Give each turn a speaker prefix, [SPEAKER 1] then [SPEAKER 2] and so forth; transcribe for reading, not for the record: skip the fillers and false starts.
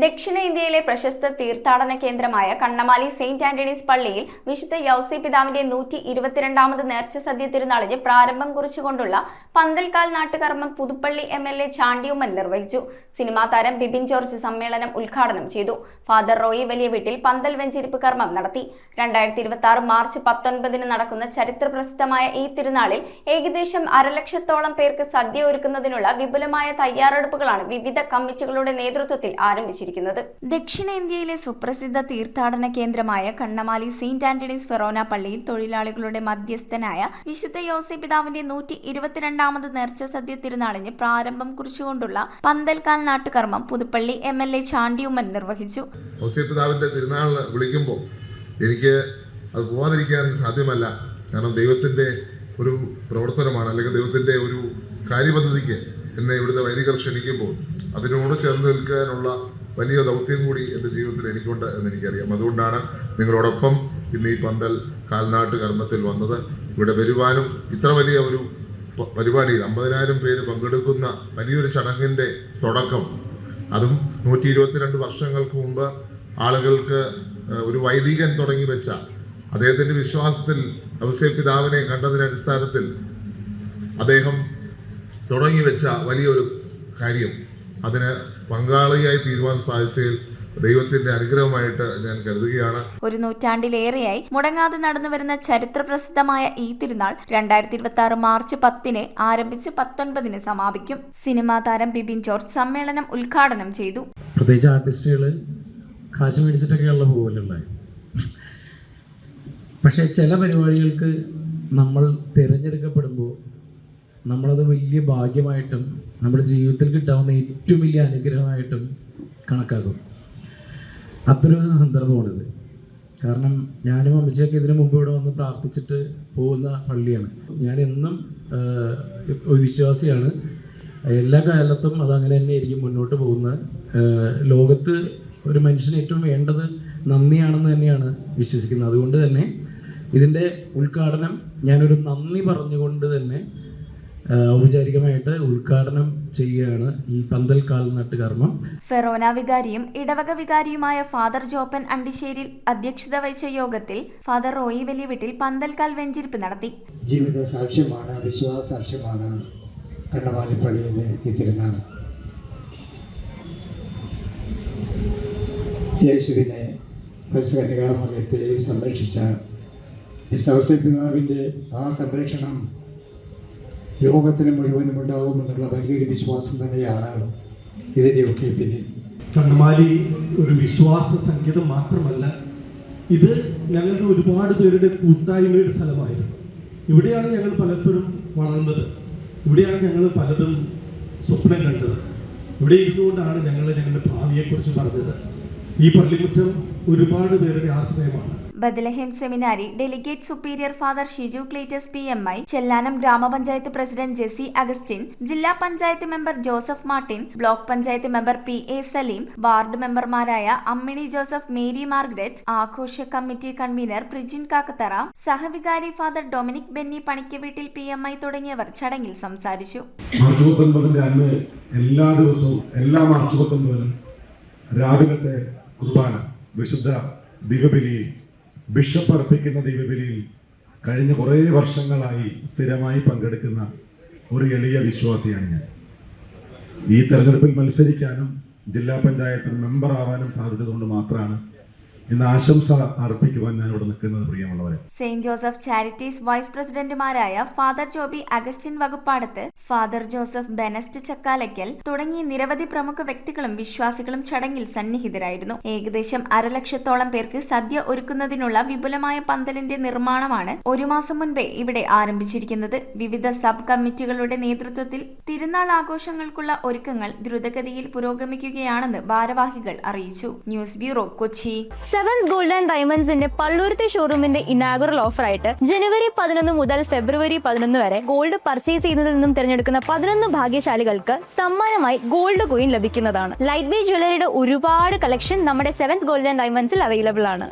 [SPEAKER 1] ദക്ഷിണേന്ത്യയിലെ പ്രശസ്ത തീർത്ഥാടന കേന്ദ്രമായ കണ്ണമാലി സെയിന്റ് ആന്റണീസ് പള്ളിയിൽ വിശുദ്ധ യൗസേ പിതാവിന്റെ 122ാമത് നേർച്ച സദ്യ തിരുനാളിന് പ്രാരംഭം കുറിച്ചുകൊണ്ടുള്ള പന്തൽകാൽ നാട്ടുകർമ്മം പുതുപ്പള്ളി MLA ചാണ്ടിയുമ്മൻ നിർവഹിച്ചു. സിനിമാ താരം ബിബിൻ ജോർജ് സമ്മേളനം ഉദ്ഘാടനം ചെയ്തു. ഫാദർ റോയി വലിയ വീട്ടിൽ പന്തൽ വെഞ്ചരിപ്പ് കർമ്മം നടത്തി. 2026 മാർച്ച് 19 നടക്കുന്ന ചരിത്രപ്രസിദ്ധമായ ഈ തിരുനാളിൽ ഏകദേശം 1,00,000-ഓളം പേർക്ക് സദ്യ ഒരുക്കുന്നതിനുള്ള വിപുലമായ തയ്യാറെടുപ്പുകളാണ് വിവിധ കമ്മിറ്റികളുടെ നേതൃത്വത്തിൽ ആരംഭിച്ചത്. ദക്ഷിണേന്ത്യയിലെ സുപ്രസിദ്ധ തീർത്ഥാടന കേന്ദ്രമായ കണ്ണമാലി സെയിന്റ് ആന്റണീസ് ഫെറോന പള്ളിയിൽ തൊഴിലാളികളുടെ മധ്യസ്ഥനായ വിശുദ്ധ യൗസേ പിതാവിന്റെ 122ാമത് നേർച്ച സദ്യ തിരുനാളിന് പ്രാരംഭം കുറിച്ചുകൊണ്ടുള്ള പന്തൽകാൽ നാട്ടുകർമ്മം പുതുപ്പള്ളി MLA ചാണ്ടിയുമ്മൻ നിർവഹിച്ചു.
[SPEAKER 2] യൗസേ പിതാവിന്റെ തിരുനാൾ വിളിക്കുമ്പോൾ എനിക്ക് അത് പോവാതിരിക്കാൻ സാധ്യമല്ല. കാരണം ദൈവത്തിന്റെ ഒരു പ്രവർത്തനമാണ്, അല്ലെങ്കിൽ ദൈവത്തിന്റെ ഒരു കാര്യപദ്ധതിക്ക് എന്നെ ഇവിടുത്തെ വൈദികർ ക്ഷണിക്കുമ്പോൾ അതിനോട് ചേർന്ന് നിൽക്കാനുള്ള വലിയ ദൗത്യം കൂടി എൻ്റെ ജീവിതത്തിൽ എനിക്കുണ്ട് എന്ന് എനിക്കറിയാം. അതുകൊണ്ടാണ് നിങ്ങളോടൊപ്പം ഇന്ന് ഈ പന്തൽ കാൽനാട്ട് കർമ്മത്തിൽ വന്നത്. ഇവിടെ വരുവാനും ഇത്ര വലിയ ഒരു പരിപാടിയിൽ 50,000 പേര് പങ്കെടുക്കുന്ന വലിയൊരു ചടങ്ങിൻ്റെ തുടക്കം, അതും 122 വർഷങ്ങൾക്ക് മുമ്പ് ആളുകൾക്ക് ഒരു വൈദികൻ തുടങ്ങി വെച്ച അദ്ദേഹത്തിൻ്റെ വിശ്വാസത്തിൽ യൗസേ പിതാവിനെ കണ്ടതിൻ്റെ അടിസ്ഥാനത്തിൽ അദ്ദേഹം തുടങ്ങി വെച്ച വലിയൊരു കാര്യം, അതിന് പങ്കാളിയായി തീരുവാൻ സാധിച്ചതിൽ ദൈവത്തിന്റെ അനുഗ്രഹമായിട്ട് ഞാൻ കരുതുകയാണ്.
[SPEAKER 1] ഒരു നൂറ്റാണ്ടിലേറെയായി മുടങ്ങാതെ നടന്നുവരുന്ന ചരിത്രപ്രസിദ്ധമായ ഈ തിരുനാൾ 2026 മാർച്ച് 10 ആരംഭിച്ച് 19 സമാപിക്കും. സിനിമാ താരം ബിബിൻ ജോർജ് സമ്മേളനം ഉദ്ഘാടനം ചെയ്തു.
[SPEAKER 3] പ്രത്യേകിച്ച് ആർട്ടിസ്റ്റുകൾ കാശ് മേടിച്ചിട്ടൊക്കെയുള്ള പോകലുള്ള, പക്ഷേ ചില പരിപാടികൾക്ക് നമ്മൾ തിരഞ്ഞെടുക്കപ്പെടുമ്പോൾ നമ്മളത് വലിയ ഭാഗ്യമായിട്ടും നമ്മുടെ ജീവിതത്തിൽ കിട്ടാവുന്ന ഏറ്റവും വലിയ അനുഗ്രഹമായിട്ടും കണക്കാക്കും. അത്രയൊരു സന്ദർഭമാണിത്. കാരണം ഞാനും അമ്മച്ചിയൊക്കെ ഇതിനു മുമ്പ് ഇവിടെ വന്ന് പ്രാർത്ഥിച്ചിട്ട് പോകുന്ന പള്ളിയാണ്. ഞാൻ എന്നും ഒരു വിശ്വാസിയാണ്. എല്ലാ കാലത്തും അതങ്ങനെ തന്നെ ആയിരിക്കും മുന്നോട്ട് പോകുന്നത്. ലോകത്ത് ഒരു മനുഷ്യന് ഏറ്റവും വേണ്ടത് നന്ദിയാണെന്ന് തന്നെയാണ് വിശ്വസിക്കുന്നത്. അതുകൊണ്ട് തന്നെ ഇതിൻ്റെ ഉദ്ഘാടനം ഞാനൊരു നന്ദി പറഞ്ഞുകൊണ്ട് തന്നെ ഔപചാരികമായിട്ട് ഉദ്ഘാടനം ചെയ്യുകയാണ് ഈ പന്തൽകാൽ നാട്ടുകർമ്മം.
[SPEAKER 1] ഫെറോന വികാരിയും ഇടവക വികാരിയുമായ ഫാദർ ജോപ്പൻ അണ്ടിശ്ശേരിയിൽ അധ്യക്ഷത വഹിച്ച യോഗത്തിൽ ഫാദർ റോയി വലിയ വീട്ടിൽ പന്തൽകാൽ വെഞ്ചരിപ്പ് നടത്തി.
[SPEAKER 4] ജീവിത സാക്ഷ്യമാണ്, വിശ്വാസ സാക്ഷ്യമാണ് കണ്ണമാലി പള്ളിയിലെ ഈ തിരുനാൾ. യേശുവിനെ പരിസരകാമത്തെ സംരക്ഷിച്ച യൗസേ പിതാവിൻ്റെ ആ സംരക്ഷണം ലോകത്തിന് മുഴുവനും ഉണ്ടാകുമെന്നുള്ള വലിയൊരു വിശ്വാസം തന്നെയാണ് ഇതിൻ്റെയൊക്കെ പിന്നിൽ.
[SPEAKER 5] കണ്ണമാലി ഒരു വിശ്വാസ സംഗീതം മാത്രമല്ല, ഇത് ഞങ്ങളുടെ ഒരുപാട് പേരുടെ കൂട്ടായ്മയുടെ സ്ഥലമായിരുന്നു. ഇവിടെയാണ് ഞങ്ങൾ പലപ്പോഴും വളർന്നത്, ഇവിടെയാണ് ഞങ്ങൾ പലതും സ്വപ്നം കണ്ടത്, ഇവിടെ ഇരുന്നുകൊണ്ടാണ് ഞങ്ങൾ ഞങ്ങളുടെ ഭാവിയെക്കുറിച്ച് പറഞ്ഞത്. ഈ പള്ളിമുറ്റം ഒരുപാട് പേരുടെ ആശ്രയമാണ്.
[SPEAKER 1] Bethlehem seminary delegate superior father Shiju Cletus PMI, Chellanam ഗ്രാമപഞ്ചായത്ത് പ്രസിഡന്റ് ജെസി അഗസ്റ്റിൻ, ജില്ലാ panchayat member Joseph Martin, block panchayat member PA Saleem, ward മെമ്പർമാരായ അമ്മിണി ജോസഫ്, മേരി മാർഗ്രറ്റ്, ആഘോഷ കമ്മിറ്റി കൺവീനർ പ്രിജിൻ കാക്കത്തറ, സഹവികാരി ഫാദർ ഡൊമിനിക് ബെന്നി പണിക്കവീട്ടിൽ PMI തുടങ്ങിയവർ ചടങ്ങിൽ സംസാരിച്ചു.
[SPEAKER 6] അന്ന് എല്ലാ ദിവസവും എല്ലാ മാർച്ച് 19 രാവിലത്തെ കുർബാന, വിശുദ്ധ ദിവബലിയിൽ ബിഷപ്പ് അർപ്പിക്കുന്ന ദിവബലിയിൽ കഴിഞ്ഞ കുറേ വർഷങ്ങളായി സ്ഥിരമായി പങ്കെടുക്കുന്ന ഒരു എളിയ വിശ്വാസിയാണ് ഞാൻ. ഈ തെരഞ്ഞെടുപ്പിൽ മത്സരിക്കാനും ജില്ലാ പഞ്ചായത്തിൽ മെമ്പർ ആവാനും സാധിച്ചതുകൊണ്ട് മാത്രമാണ് ഇന്ന് ആശംസ അർപ്പിക്കുവാൻ ഞാൻ ഇവിടെ നിൽക്കുന്നത്. പ്രിയമുള്ളവരെ,
[SPEAKER 1] സെയിന്റ് ജോസഫ് ചാരിറ്റീസ് വൈസ് പ്രസിഡന്റുമാരായ ഫാദർ ജോബി അഗസ്റ്റിൻ വകുപ്പാടത്ത്, ഫാദർ ജോസഫ് ബെനസ്റ്റ് ചക്കാലയ്ക്കൽ തുടങ്ങിയ നിരവധി പ്രമുഖ വ്യക്തികളും വിശ്വാസികളും ചടങ്ങിൽ സന്നിഹിതരായിരുന്നു. ഏകദേശം 1,00,000-ഓളം പേർക്ക് സദ്യ ഒരുക്കുന്നതിനുള്ള വിപുലമായ പന്തലിന്റെ നിർമ്മാണമാണ് 1 മാസം മുൻപേ ഇവിടെ ആരംഭിച്ചിരിക്കുന്നത്. വിവിധ സബ് കമ്മിറ്റികളുടെ നേതൃത്വത്തിൽ തിരുനാൾ ആഘോഷങ്ങൾക്കുള്ള ഒരുക്കങ്ങൾ ദ്രുതഗതിയിൽ പുരോഗമിക്കുകയാണെന്ന് ഭാരവാഹികൾ അറിയിച്ചു. News bureau, Kochi.
[SPEAKER 7] Sevens gold and ഡയമണ്ട്സിന്റെ പള്ളുരുത്തി ഷോറൂമിന്റെ ഇനാഗുറൽ ഓഫറായിട്ട് ജനുവരി 11 മുതൽ ഫെബ്രുവരി 11 വരെ ഗോൾഡ് പർച്ചേസ് ചെയ്യുന്നതിൽ നിന്നും തിരഞ്ഞെടുക്കുന്ന 11 ഭാഗ്യശാലികൾക്ക് സമ്മാനമായി ഗോൾഡ് കോയിൻ ലഭിക്കുന്നതാണ്. ലൈറ്റ് വെയ്റ്റ് ജ്വല്ലറിയുടെ ഒരുപാട് കളക്ഷൻ നമ്മുടെ സെവൻസ് ഗോൾഡ് ആൻഡ് ഡയമണ്ട്സിൽ അവൈലബിൾ ആണ്.